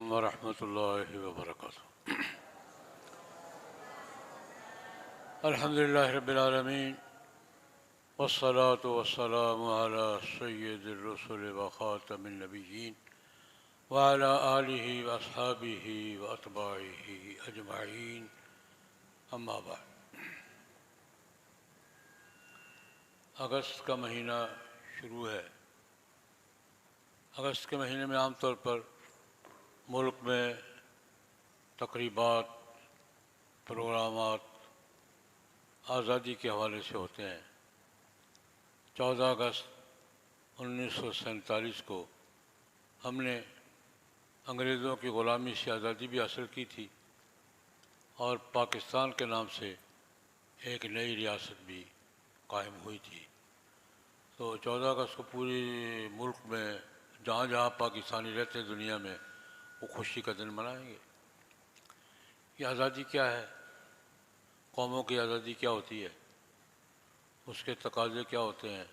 ورحمۃ اللہ وبرکاتہ۔ الحمد للہ رب العالمین والصلاة والسلام علی سید الرسل وخاتم النبیین وعلی آلہ واصحابہ واتباعہ اجمعین، اما بعد۔ اگست کا مہینہ شروع ہے۔ اگست کے مہینے میں عام طور پر ملک میں تقریبات، پروگرامات آزادی کے حوالے سے ہوتے ہیں۔ 14 اگست 1947 کو ہم نے انگریزوں کی غلامی سے آزادی بھی حاصل کی تھی اور پاکستان کے نام سے ایک نئی ریاست بھی قائم ہوئی تھی۔ تو 14 اگست کو پوری ملک میں جہاں جہاں پاکستانی رہتے دنیا میں وہ خوشی کا دن منائیں گے۔ یہ آزادی کیا ہے؟ قوموں کی آزادی کیا ہوتی ہے؟ اس کے تقاضے کیا ہوتے ہیں؟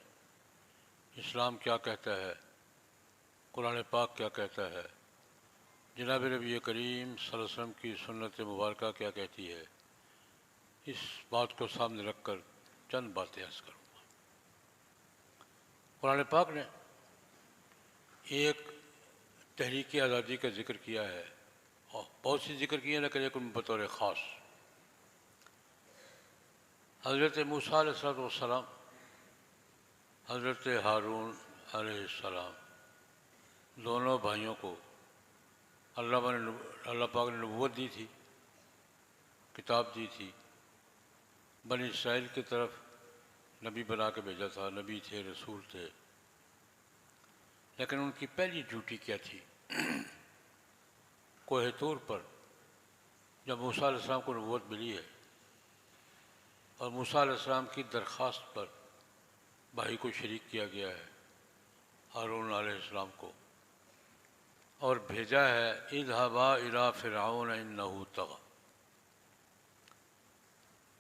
اسلام کیا کہتا ہے؟ قرآن پاک کیا کہتا ہے؟ جناب نبی کریم صلی اللہ علیہ وسلم کی سنت مبارکہ کیا کہتی ہے؟ اس بات کو سامنے رکھ کر چند باتیں عرض کروں گا۔ قرآن پاک نے ایک تحریک آزادی کا ذکر کیا ہے، اور بہت سی ذکر کی ہے، لیکن ایک بطور خاص حضرت موسیٰ علیہ السلام، حضرت ہارون علیہ السلام، دونوں بھائیوں کو اللہ پاک نے نبوت دی تھی، کتاب دی تھی، بنی اسرائیل کی طرف نبی بنا کے بھیجا تھا، نبی تھے، رسول تھے۔ لیکن ان کی پہلی ڈیوٹی کیا تھی؟ کوہ طور پر جب موسیٰ علیہ السلام کو نبوت ملی ہے اور موسیٰ علیہ السلام کی درخواست پر بھائی کو شریک کیا گیا ہے، ہارون علیہ السلام کو، اور بھیجا ہے اذهبا الی فرعون انہ طغی۔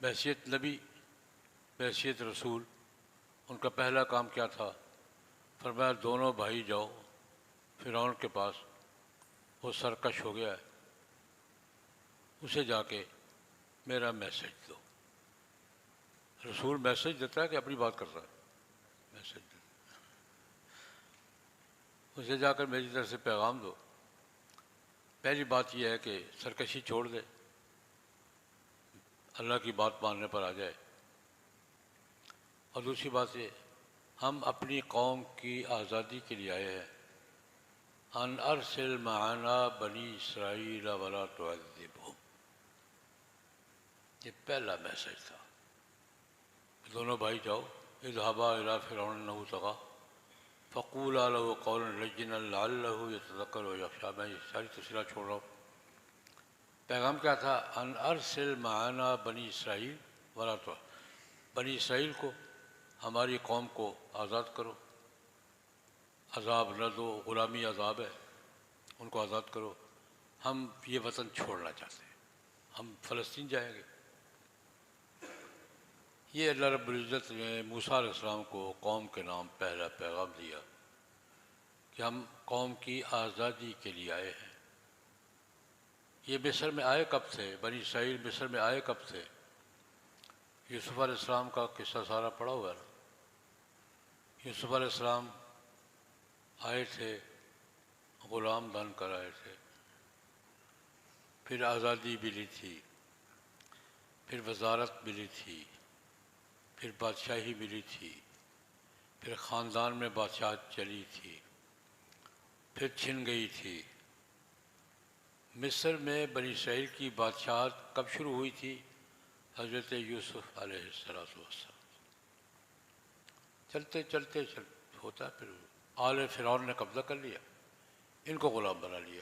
بحیثیت نبی، بحیثیت رسول، ان کا پہلا کام کیا تھا؟ فرمایا دونوں بھائی جاؤ فرعون کے پاس، وہ سرکش ہو گیا ہے، اسے جا کے میرا میسج دو۔ رسول میسج دیتا ہے کہ اپنی بات کرتا ہے؟ میسج دیتا ہے۔ اسے جا کر میری طرف سے پیغام دو۔ پہلی بات یہ ہے کہ سرکشی چھوڑ دے، اللہ کی بات ماننے پر آ جائے، اور دوسری بات یہ، ہم اپنی قوم کی آزادی کے لیے آئے ہیں۔ ان ارسل معنا بنی اسرائیل ولا تعذبہم، یہ پہلا میسج تھا۔ دونوں بھائی جاؤ، اذهبا الی فرعون انہ طغی فقولا له قولا لینا لعلہ یتذکر و یخشی۔ میں یہ ساری تفصیلات چھوڑ رہا ہوں۔ پیغام کیا تھا؟ ان ارسل معنا بنی اسرائیل ولا تعذب، بنی اسرائیل کو، ہماری قوم کو آزاد کرو، عذاب نہ دو، غلامی عذاب ہے، ان کو آزاد کرو، ہم یہ وطن چھوڑنا چاہتے ہیں، ہم فلسطین جائیں گے۔ یہ اللہ رب العزت نے موسیٰ علیہ السلام کو قوم کے نام پہلا پیغام دیا کہ ہم قوم کی آزادی کے لیے آئے ہیں۔ یہ مصر میں آئے کب تھے؟ بنی اسرائیل مصر میں آئے کب تھے؟ یوسف علیہ السلام کا قصہ سارا پڑا ہوا ہے نا۔ یوسف علیہ السلام آئے تھے، غلام بن کر آئے تھے، پھر آزادی ملی تھی، پھر وزارت ملی تھی، پھر بادشاہی ملی تھی، پھر خاندان میں بادشاہت چلی تھی، پھر چھن گئی تھی۔ مصر میں بنی اسرائیل کی بادشاہت کب شروع ہوئی تھی؟ حضرت یوسف علیہ السلام۔ چلتے چلتے ہوتا، پھر آل فرعون نے قبضہ کر لیا، ان کو غلام بنا لیا۔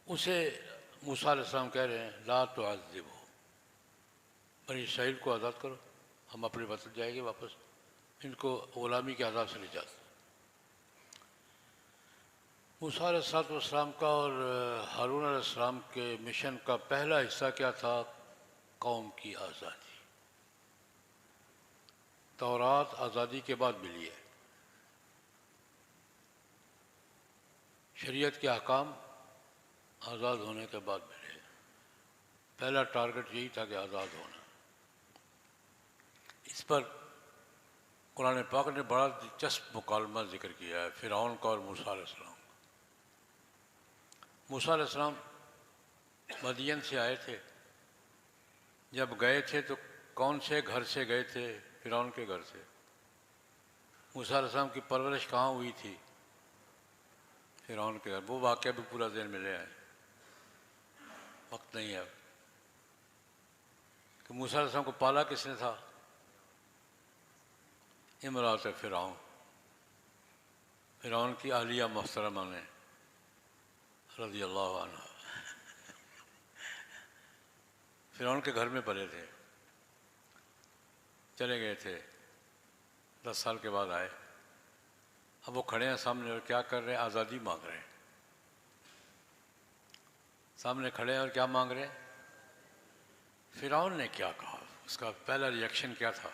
اسے موسیٰ علیہ السلام کہہ رہے ہیں لا تعذبہم، بنی اسرائیل کو آزاد کرو، ہم اپنے وطن جائیں گے واپس، ان کو غلامی کے عذاب سے نجات۔ موسیٰ علیہ السلام کا اور ہارون علیہ السلام کے مشن کا پہلا حصہ کیا تھا؟ قوم کی آزادی۔ تورات آزادی کے بعد ملی ہے، شریعت کے احکام آزاد ہونے کے بعد ملے۔ پہلا ٹارگٹ یہی تھا کہ آزاد ہونا۔ اس پر قرآن پاک نے بڑا دلچسپ مکالمہ ذکر کیا ہے فرعون کا اور موسیٰ علیہ السلام۔ موسیٰ علیہ السلام مدین سے آئے تھے، جب گئے تھے تو کون سے گھر سے گئے تھے؟ فرعون کے گھر سے۔ موسیٰ علیہ السلام کی پرورش کہاں ہوئی تھی؟ فرعون کے گھر۔ وہ واقعہ بھی پورا ذہن میں لے آئے، وقت نہیں ہے کہ موسیٰ علیہ السلام کو پالا کس نے تھا؟ امرأۃ فرعون، فرعون کی اہلیہ محترمہ نے رضی اللہ عنہ فرعون کے گھر میں پلے تھے، چلے گئے تھے، 10 سال کے بعد آئے۔ اب وہ کھڑے ہیں سامنے اور کیا کر رہے ہیں؟ آزادی مانگ رہے ہیں۔ سامنے کھڑے ہیں اور کیا مانگ رہے ہیں؟ فرعون نے کیا کہا؟ اس کا پہلا ریئیکشن کیا تھا؟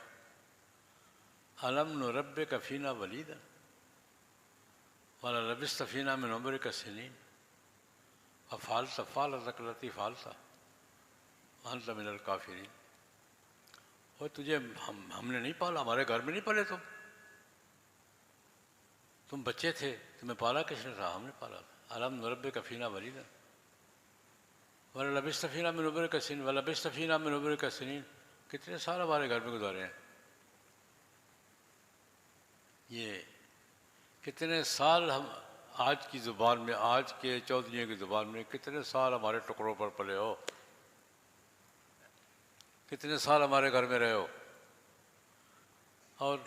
أَلَمْ نُرَبِّكَ فِينَا وَلِيدًا وَلَبِثْتَ فِينَا مِنْ عُمُرِكَ سِنِينَ وَفَعَلْتَ فَعْلَتَكَ الَّتِي فَعَلْتَ وَأَنْتَ مِنَ الْكَافِرِينَ۔ اور تجھے ہم نے نہیں پالا، ہمارے گھر میں نہیں پلے تم بچے تھے، تمہیں پالا کس نے تھا؟ ہم نے پالا تھا۔ أَلَمْ نُرَبِّكَ فِينَا وَلِيدًا وَلَبِثْتَ فِينَا مِنْ عُمُرِكَ سِنِينَ وَلَبِثْتَ فِينَا مِنْ عُمُرِكَ سِنِينَ۔ کتنے سال ہمارے گھر میں گزارے ہیں؟ یہ کتنے سال ہم آج کی زبان میں، آج کے چودھریوں کی زبان میں، کتنے سال ہمارے ٹکڑوں پر پلے ہو، کتنے سال ہمارے گھر میں رہے ہو، اور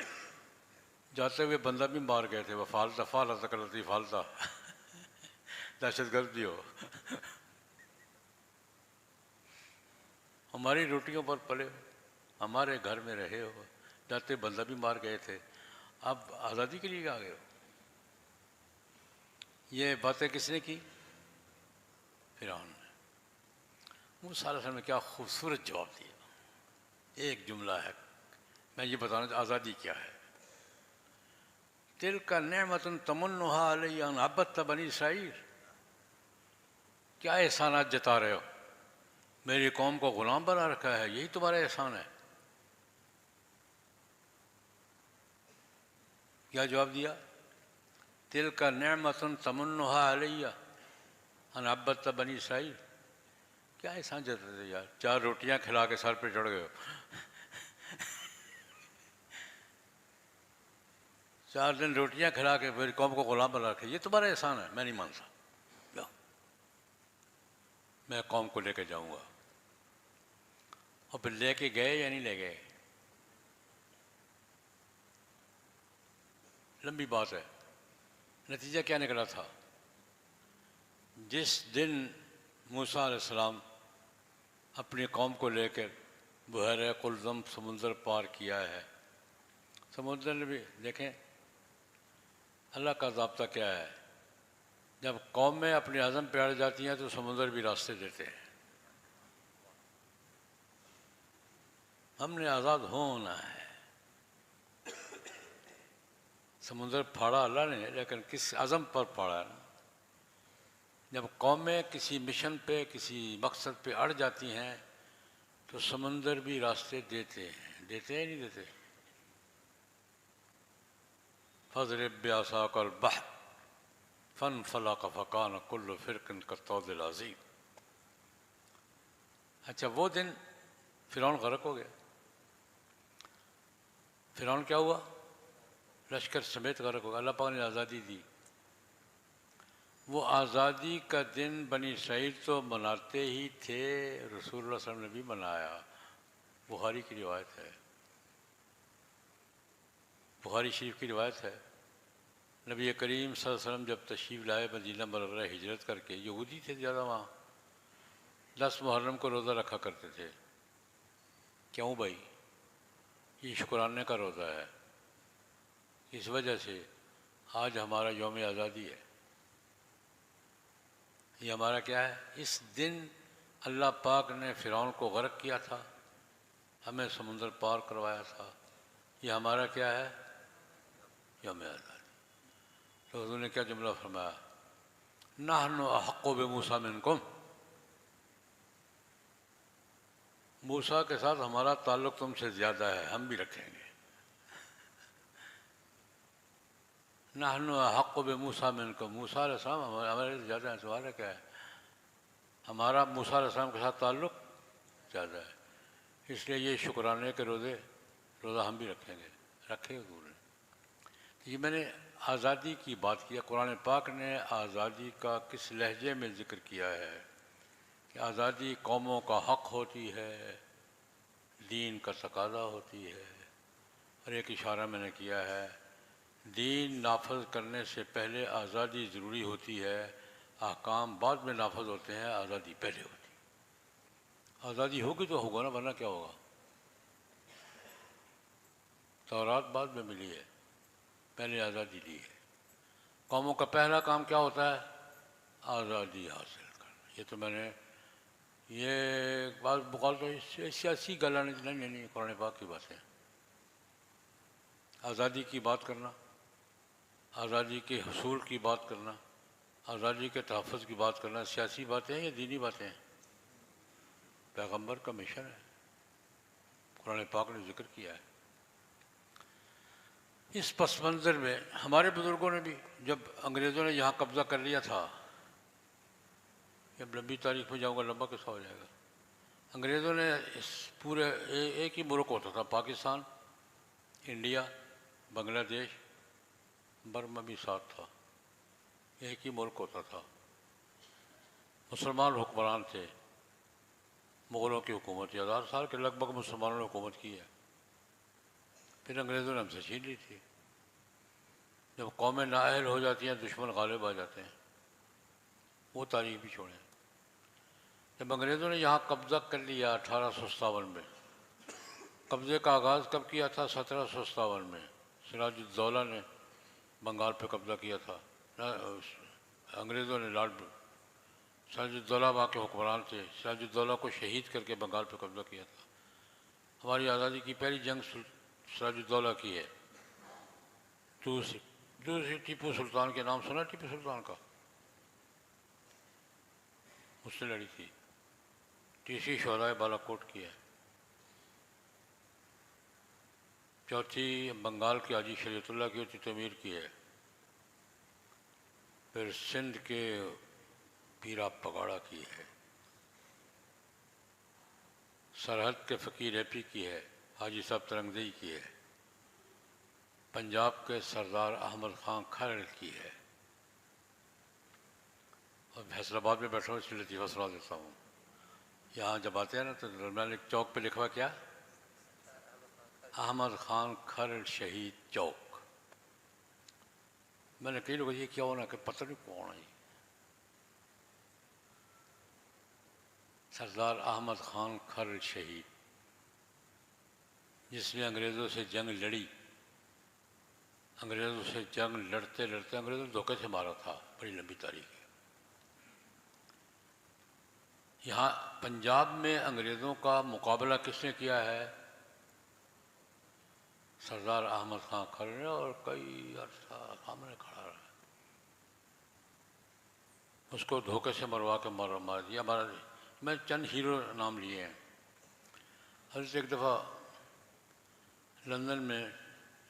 جاتے ہوئے بندہ بھی مار گئے تھے۔ وفعلت فعلتک التی فعلت، دہشت گرد بھی ہو، ہماری روٹیوں پر پلے ہو، ہمارے گھر میں رہے ہو، جاتے بندہ بھی مار گئے تھے، اب آزادی کے لیے آ گئے ہو۔ یہ باتیں کس نے کی؟ فرعون نے۔ موسیٰ علیہ السلام نے کیا خوبصورت جواب دیا۔ ایک جملہ ہے، میں یہ بتانا چاہتا آزادی کیا ہے۔ تِلْکَ نِعْمَةٌ تَمُنُّهَا عَلَيَّ أَنْ عَبَدتَّ بَنِی اسرائیل۔ کیا احسانات جتا رہے ہو؟ میری قوم کو غلام بنا رکھا ہے، یہی تمہارا احسان ہے؟ کیا جواب دیا؟ تِلْکَ نِعْمَةٌ تَمُنُّهَا عَلَيَّ أَنْ عَبَدتَّ بَنِی اسرائیل۔ کیا احسان جتاتے تھے یار؟ 4 روٹیاں کھلا کے سر پہ چڑھ گئے ہو، 4 دن روٹیاں کھلا کے میری قوم کو غلام بنا رکھے، یہ تمہارا احسان ہے؟ میں نہیں مانتا، میں قوم کو لے کے جاؤں گا۔ اور پھر لے کے گئے یا نہیں لے گئے؟ لمبی بات ہے، نتیجہ کیا نکلا تھا؟ جس دن موسیٰ علیہ السلام اپنی قوم کو لے کر بحیرہ قلزم سمندر پار کیا ہے، سمندر نے بھی دیکھیں اللہ کا ضابطہ کیا ہے، جب قومیں اپنے عزم پہ اڑ جاتی ہیں تو سمندر بھی راستے دیتے ہیں۔ ہم نے آزاد ہونا ہے۔ سمندر پھاڑا اللہ نے، لیکن کس عزم پر پھاڑا ہے نا؟ جب قومیں کسی مشن پہ، کسی مقصد پہ اڑ جاتی ہیں تو سمندر بھی راستے دیتے ہیں، دیتے ہیں نہیں دیتے؟ فَاضْرِب بِعَصَاكَ الْبَحْرَ فَانْفَلَقَ فَكَانَ كُلُّ فِرْقٍ كَالطَّوْدِ الْعَظِيمِ۔ اچھا وہ دن فرعون غرق ہو گیا، فرعون کیا ہوا؟ لشکر سمیت غرق ہو گیا۔ اللہ پاک نے آزادی دی۔ وہ آزادی کا دن بنی اسرائیل تو مناتے ہی تھے، رسول اللہ صلی اللہ علیہ وسلم نے بھی منایا، بخاری کی روایت ہے، بخاری شریف کی روایت ہے۔ نبی کریم صلی اللہ علیہ وسلم جب تشریف لائے مدینہ منورہ ہجرت کر کے، یہودی تھے زیادہ وہاں، 10 محرم کو روزہ رکھا کرتے تھے۔ کیوں بھائی؟ یہ شکرانے کا روزہ ہے، اس وجہ سے آج ہمارا یوم آزادی ہے۔ یہ ہمارا کیا ہے؟ اس دن اللہ پاک نے فرعون کو غرق کیا تھا، ہمیں سمندر پار کروایا تھا، یہ ہمارا کیا ہے؟ یوم آزادی۔ تو حضور نے کیا جملہ فرمایا؟ نحن احق بموسیٰ منکم، موسیٰ کے ساتھ ہمارا تعلق تم سے زیادہ ہے، ہم بھی رکھیں گے۔ نحن احق بموسیٰ منکم، موسیٰ علیہ السلام ہمارے سے زیادہ ہیں، سوال ہے کیا ہے؟ ہمارا موسیٰ علیہ السلام کے ساتھ تعلق زیادہ ہے، اس لیے یہ شکرانے کے روزہ ہم بھی رکھیں گے، رکھے حضور نے۔ یہ میں نے آزادی کی بات کی ہے، قرآن پاک نے آزادی کا کس لہجے میں ذکر کیا ہے کہ آزادی قوموں کا حق ہوتی ہے، دین کا تقاضا ہوتی ہے، اور ایک اشارہ میں نے کیا ہے دین نافذ کرنے سے پہلے آزادی ضروری ہوتی ہے، احکام بعد میں نافذ ہوتے ہیں، آزادی پہلے ہوتی ہے۔ آزادی ہوگی تو ہوگا نا، ورنہ کیا ہوگا؟ تورات بعد میں ملی ہے، پہلے آزادی لی ہے۔ قوموں کا پہلا کام کیا ہوتا ہے؟ آزادی حاصل کرنا۔ یہ تو میں نے یہ بات بقول تو سیاسی گلا نہیں، قرآن پاک کی باتیں، آزادی کی بات کرنا، آزادی کے حصول کی بات کرنا، آزادی کے تحفظ کی بات کرنا، سیاسی باتیں ہیں یا دینی باتیں ہیں؟ پیغمبر کا مشن ہے، قرآن پاک نے ذکر کیا ہے۔ اس پس منظر میں ہمارے بزرگوں نے بھی، جب انگریزوں نے یہاں قبضہ کر لیا تھا، جب لمبی تاریخ میں جاؤں گا لمبا قصہ ہو جائے گا، انگریزوں نے اس پورے ایک ہی ملک ہوتا تھا، پاکستان، انڈیا، بنگلہ دیش، برما بھی ساتھ تھا، ایک ہی ملک ہوتا تھا، مسلمان حکمران تھے، مغلوں کی حکومت 1000 سال کے لگ بھگ مسلمانوں نے حکومت کی ہے، پھر انگریزوں نے ہم سے چھین لی تھی۔ جب قومیں نااہل ہو جاتی ہیں دشمن غالب آ جاتے ہیں، وہ تاریخ بھی چھوڑیں۔ جب انگریزوں نے یہاں قبضہ کر لیا 1857 میں، قبضے کا آغاز کب کیا تھا؟ 1757 میں سراج الدولہ نے بنگال پہ قبضہ کیا تھا، انگریزوں نے سراج الدولہ وہاں کے حکمران تھے، سراج الدولہ کو شہید کر کے بنگال پہ قبضہ کیا تھا۔ ہماری آزادی کی پہلی جنگ سراج الدولہ کی ہے، دوسری ٹیپو سلطان کے نام سنا؟ ٹیپو سلطان کا، اس سے لڑی تھی، تیسری شہدائے بالا کوٹ کی ہے۔ چوتھی بنگال کی حاجی شریعت اللہ کی ہوتی تعمیر کی ہے۔ پھر سندھ کے پیرا پگاڑا کی ہے، سرحد کے فقیر ایپی کی ہے، حاجی صاحب ترنگزئی کی ہے، پنجاب کے سردار احمد خان کھرڑ کی ہے، اور فیصل آباد میں بیٹھا ہوں اس لیے لطیفہ سنا دیتا ہوں۔ یہاں جب آتے ہیں نا تو درمیان چوک پہ لکھا ہوا کیا؟ احمد خان کھرڑ شہید چوک۔ میں نے کئی لوگوں یہ کیا ہونا کہ پتہ نہیں کون ہے، سردار احمد خان کھرڑ شہید، جس نے انگریزوں سے جنگ لڑی، انگریزوں سے جنگ لڑتے لڑتے انگریزوں نے دھوکے سے مارا تھا، بڑی لمبی تاریخ ہے۔ یہاں پنجاب میں انگریزوں کا مقابلہ کس نے کیا ہے؟ سردار احمد خان کھرڑ نے، اور کئی عرصہ سامنے کھڑا رہا، اس کو دھوکے سے مروا کے مار دیا۔ میں چند ہیرو نام لیے ہیں۔ حضرت ایک دفعہ لندن میں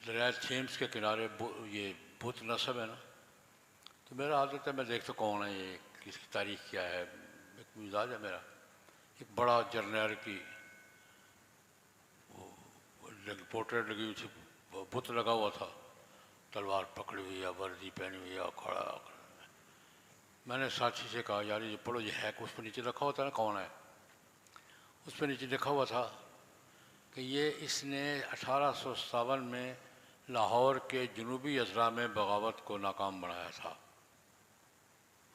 دریائے تھیمس کے کنارے یہ بت نصب ہے نا، تو میرا عادت ہے میں دیکھتا کون ہے یہ، کس کی تاریخ کیا ہے، ایک مزاج ہے میرا۔ ایک بڑا جرنیل کی پورٹریٹ لگی ہوئی تھی، بت لگا ہوا تھا، تلوار پکڑی ہوئی ہے، وردی پہنی ہوئی ہے، کھڑا۔ میں نے ساتھی سے کہا یار یہ پڑھو، یہ ہے کہ اس پہ نیچے لکھا ہوتا ہے نا کون ہے، اس پہ نیچے لکھا ہوا تھا کہ یہ اس نے 1857 میں لاہور کے جنوبی اضلاع میں بغاوت کو ناکام بنایا تھا۔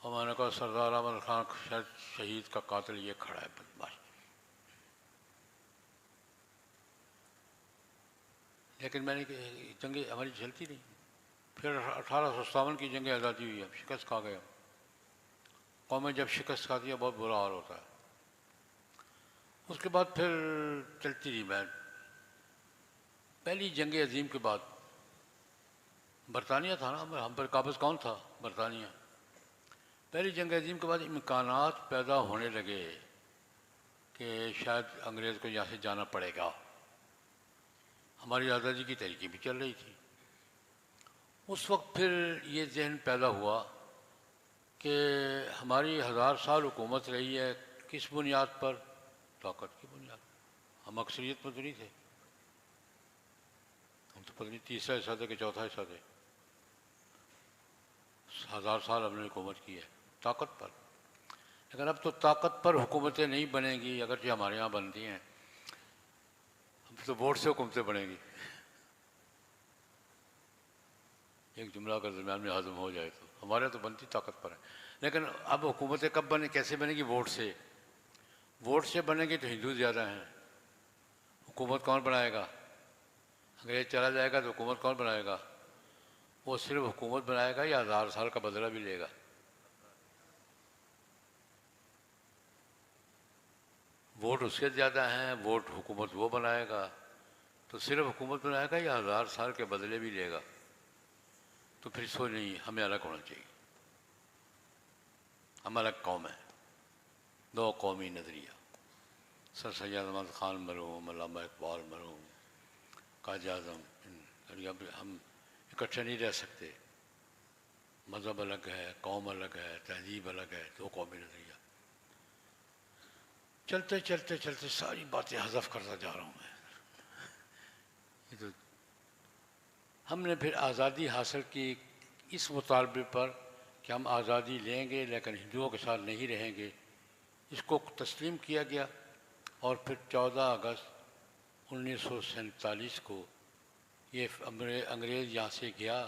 اور میں نے کہا سردار احمد خان شہید کا قاتل یہ کھڑا ہے بدماش۔ لیکن میں نے جنگیں ہماری چلتی نہیں۔ پھر 1857 کی جنگ آزادی ہوئی ہے، شکست کھا گئے۔ قومیں جب شکست کھاتی ہے بہت برا حال ہوتا ہے۔ اس کے بعد پھر چلتی رہی۔ میں پہلی جنگ عظیم کے بعد برطانیہ تھا نا، ہم پر قابض کون تھا؟ برطانیہ۔ پہلی جنگ عظیم کے بعد امکانات پیدا ہونے لگے کہ شاید انگریز کو یہاں سے جانا پڑے گا. ہماری آزادی کی تحریکیں بھی چل رہی تھی. اس وقت پھر یہ ذہن پیدا ہوا کہ ہماری 1000 سال حکومت رہی ہے کس بنیاد پر؟ طاقت کی بنیاد. ہم اکثریت میں تو نہیں تھے، ہم تو پتہ نہیں تیسرا حصہ تھے کہ چوتھا حصہ تھے. 1000 سال ہم نے حکومت کی ہے طاقت پر. لیکن اب تو طاقت پر حکومتیں نہیں بنیں گی، اگرچہ ہمارے یہاں بنتی ہیں. اب تو ووٹ سے حکومتیں بنیں گی. ایک جملہ اگر درمیان میں ہضم ہو جائے تو ہمارے یہاں تو بنتی طاقت پر ہے. لیکن اب حکومتیں کب بنے، کیسے بنے گی؟ ووٹ سے. ووٹ سے بنے گی تو ہندو زیادہ ہیں. حکومت کون بنائے گا؟ انگریز چلا جائے گا تو حکومت کون بنائے گا؟ وہ صرف حکومت بنائے گا یا 1000 سال کا بدلہ بھی لے گا؟ ووٹ اس کے زیادہ ہیں، ووٹ حکومت وہ بنائے گا. تو صرف حکومت بنائے گا یا 1000 سال کے بدلے بھی لے گا؟ تو پھر سو نہیں، ہمیں الگ ہونا چاہیے. ہم الگ قوم ہیں. دو قومی نظریہ. سر سید احمد خان مرحوم، علامہ اقبال مرحوم، قائد اعظم، ہم اکٹھے نہیں رہ سکتے. مذہب الگ ہے، قوم الگ ہے، تہذیب الگ ہے، دو قومی نظریہ. چلتے چلتے چلتے ساری باتیں حذف کرتا جا رہا ہوں میں. یہ تو ہم نے پھر آزادی حاصل کی اس مطالبے پر کہ ہم آزادی لیں گے لیکن ہندوؤں کے ساتھ نہیں رہیں گے. اس کو تسلیم کیا گیا اور پھر 14 اگست 1947 کو یہ انگریز یہاں سے گیا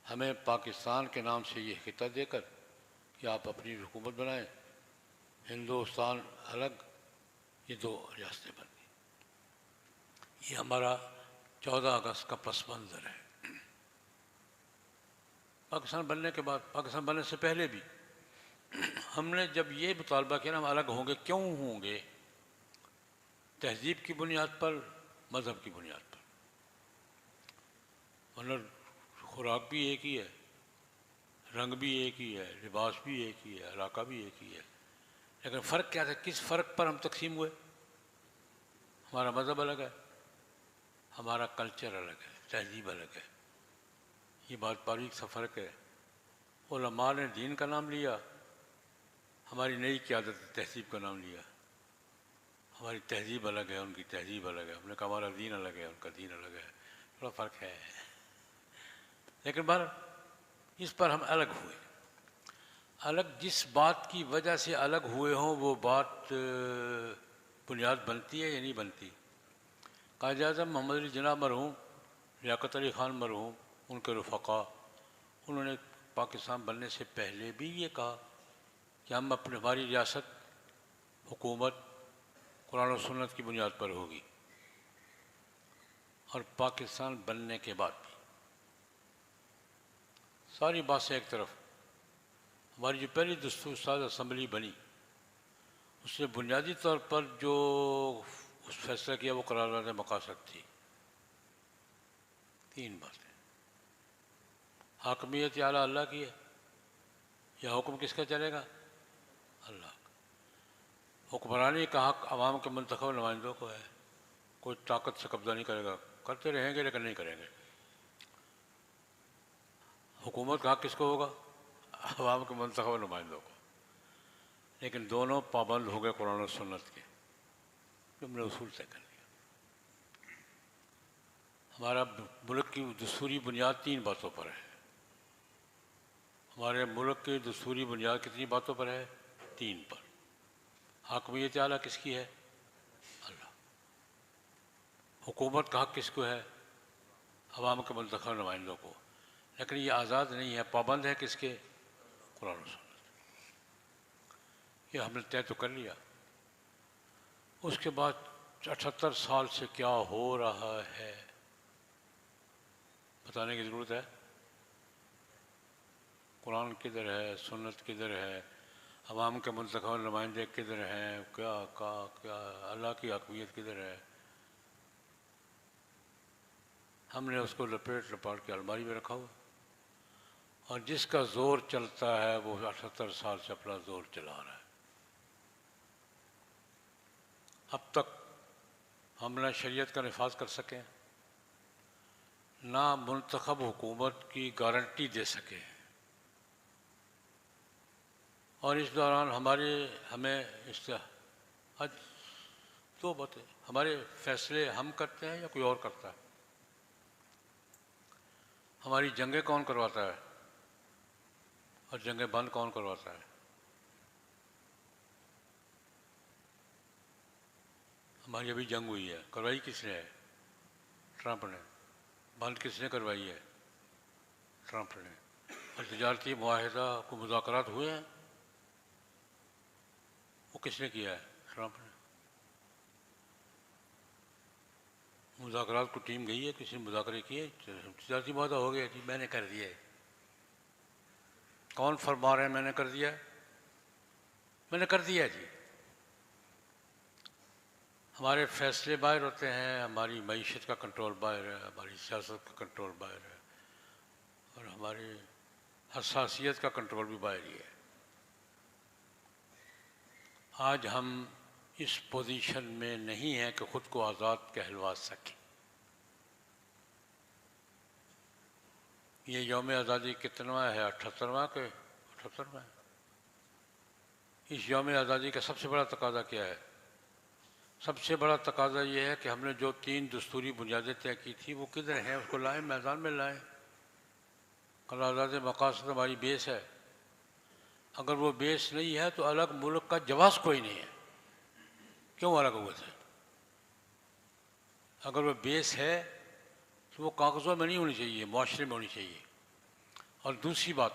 ہمیں پاکستان کے نام سے یہ خطہ دے کر کہ آپ اپنی حکومت بنائیں، ہندوستان الگ، یہ دو ریاستیں بن گئی. یہ ہمارا 14 اگست کا پس منظر ہے. پاکستان بننے کے بعد، پاکستان بننے سے پہلے بھی ہم نے جب یہ مطالبہ کیا نا ہم الگ ہوں گے، کیوں ہوں گے؟ تہذیب کی بنیاد پر، مذہب کی بنیاد پر. ورنہ خوراک بھی ایک ہی ہے، رنگ بھی ایک ہی ہے، لباس بھی ایک ہی ہے، علاقہ بھی ایک ہی ہے. لیکن فرق کیا تھا؟ کس فرق پر ہم تقسیم ہوئے؟ ہمارا مذہب الگ ہے، ہمارا کلچر الگ ہے، تہذیب الگ ہے. یہ بات باریک سا فرق ہے. علماء نے دین کا نام لیا، ہماری نئی قیادت تہذیب کا نام لیا. ہماری تہذیب الگ ہے، ان کی تہذیب الگ ہے. ہم نے کہا ہمارا دین الگ ہے، ان کا دین الگ ہے. تھوڑا فرق ہے. لیکن بہر اس پر ہم الگ ہوئے. الگ جس بات کی وجہ سے الگ ہوئے ہوں وہ بات بنیاد بنتی ہے یا نہیں بنتی؟ قائد اعظم محمد علی جناح مرحوم، لیاقت علی خان مرحوم، ان کے رفقا، انہوں نے پاکستان بننے سے پہلے بھی یہ کہا کہ ہم ہماری ریاست، حکومت قرآن و سنت کی بنیاد پر ہوگی. اور پاکستان بننے کے بعد بھی ساری باتیں ایک طرف، ہماری جو پہلی دستور ساز اسمبلی بنی اس نے بنیادی طور پر جو اس فیصلہ کیا وہ قرارداد مقاصد تھی. 3 باتیں. حاکمیت اعلیٰ اللہ کی ہے، یا حکم کس کا چلے گا؟ اللہ کا. حکمرانی کا حق عوام کے منتخب نمائندوں کو ہے، کوئی طاقت سے قبضہ نہیں کرے گا. کرتے رہیں گے لیکن نہیں کریں گے. حکومت کا حق کس کو ہوگا؟ عوام کے منتخب نمائندوں کو. لیکن دونوں پابند ہو گئے قرآن و سنت کے، جو ہم نے اصول طے کر لیا. ہمارا ملک کی دستوری بنیاد 3 باتوں پر ہے. ہمارے ملک کی دستوری بنیاد کتنی باتوں پر ہے؟ 3 پر. حاکمیت اعلیٰ کس کی ہے؟ اللہ. حکومت کا حق کس کو ہے؟ عوام کے منتخب نمائندوں کو. لیکن یہ آزاد نہیں ہے، پابند ہے کس کے؟ قرآن و سنت. یہ ہم نے طے تو کر لیا. اس کے بعد 78 سال سے کیا ہو رہا ہے بتانے کی ضرورت ہے؟ قرآن کدھر ہے؟ سنت کدھر ہے؟ عوام کے منتخب نمائندے کدھر ہیں؟ کیا اللہ کی حاکمیت کدھر ہے؟ ہم نے اس کو لپیٹ لپاٹ کے الماری میں رکھا ہوا. اور جس کا زور چلتا ہے وہ 78 سال سے اپنا زور چلا رہا ہے۔ اب تک ہم نہ شریعت کا نفاذ کر سکیں، نہ منتخب حکومت کی گارنٹی دے سکے، اور اس دوران ہمیں آج دو باتیں، ہمارے فیصلے ہم کرتے ہیں یا کوئی اور کرتا ہے؟ ہماری جنگیں کون کرواتا ہے اور جنگیں بند کون کرواتا ہے؟ ہماری ابھی جنگ ہوئی ہے، کروائی کس نے ہے؟ ٹرمپ نے۔ بند کس نے کروائی ہے؟ ٹرمپ نے۔ اور تجارتی معاہدہ کو مذاکرات ہوئے ہیں، وہ کس نے کیا ہے؟ ٹرمپ نے۔ مذاکرات کو ٹیم گئی ہے، کسی نے مذاکرے کیے، تجارتی معاہدہ ہو گیا جی میں نے کر دیا ہے۔ کون فرما رہے ہیں میں نے کر دیا ہے؟ میں نے کر دیا جی۔ ہمارے فیصلے باہر ہوتے ہیں، ہماری معیشت کا کنٹرول باہر ہے، ہماری سیاست کا کنٹرول باہر ہے، اور ہماری حساسیت کا کنٹرول بھی باہر ہی ہے۔ آج ہم اس پوزیشن میں نہیں ہیں کہ خود کو آزاد کہلوا سکیں۔ یہ یوم آزادی کتنواں ہے؟ 78واں کہ 78واں ہے؟ اس یوم آزادی کا سب سے بڑا تقاضا کیا ہے؟ سب سے بڑا تقاضا یہ ہے کہ ہم نے جو 3 دستوری بنیادیں طے کی تھی وہ کدھر ہیں؟ اس کو لائیں، میدان میں لائیں۔ قرارداد مقاصد ہماری بیس ہے، اگر وہ بیس نہیں ہے تو الگ ملک کا جواز کوئی نہیں ہے، کیوں الگ ہوئے تھے؟ اگر وہ بیس ہے تو وہ کاغذوں میں نہیں ہونی چاہیے، معاشرے میں ہونی چاہیے۔ اور دوسری بات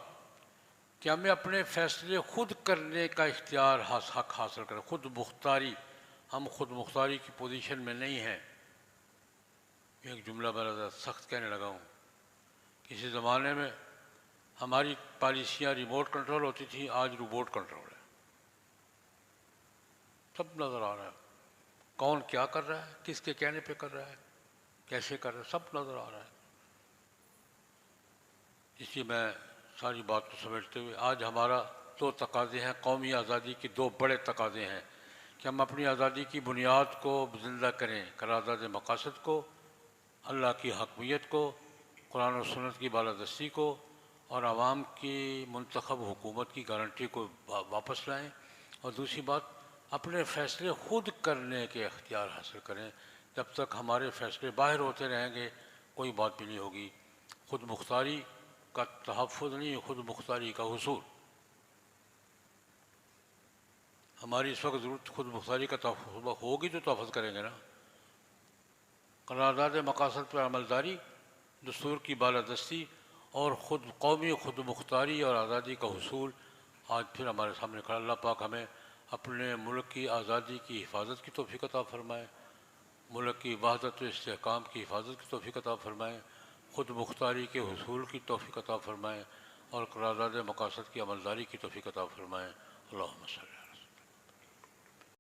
کہ ہمیں اپنے فیصلے خود کرنے کا اختیار حق حاصل کریں، خود مختاری۔ ہم خود مختاری کی پوزیشن میں نہیں ہیں۔ ایک جملہ بڑا سخت کہنے لگا ہوں، کسی زمانے میں ہماری پالیسیاں ریموٹ کنٹرول ہوتی تھیں، آج روبوٹ کنٹرول ہے۔ سب نظر آ رہا ہے، کون کیا کر رہا ہے، کس کے کہنے پہ کر رہا ہے، کیسے کر رہا ہے، سب نظر آ رہا ہے۔ اس لیے میں ساری بات کو سمجھتے ہوئے آج ہمارا 2 تقاضے ہیں، قومی آزادی کے 2 بڑے تقاضے ہیں کہ ہم اپنی آزادی کی بنیاد کو زندہ کریں، قرارداد مقاصد کو، اللہ کی حکمیت کو، قرآن و سنت کی بالادستی کو، اور عوام کی منتخب حکومت کی گارنٹی کو واپس لائیں۔ اور دوسری بات، اپنے فیصلے خود کرنے کے اختیار حاصل کریں۔ جب تک ہمارے فیصلے باہر ہوتے رہیں گے کوئی بات بھی نہیں ہوگی۔ خود مختاری کا تحفظ نہیں، خود مختاری کا حصول۔ ہماری اس وقت ضرورت خود مختاری کا تحفظ ہوگی تو تحفظ کریں گے نا۔ قرارداد مقاصد پر عملداری، دستور کی بالادستی، اور قومی خود مختاری اور آزادی کا حصول آج پھر ہمارے سامنے کھڑا۔ اللہ پاک ہمیں اپنے ملک کی آزادی کی حفاظت کی توفیق عطا فرمائے، ملک کی وحدت و استحکام کی حفاظت کی توفیق عطا فرمائے، خود مختاری کے حصول کی توفیق عطا فرمائے، اور قرارداد مقاصد کی عملداری کی توفیق عطا فرمائے۔ اللہم صلی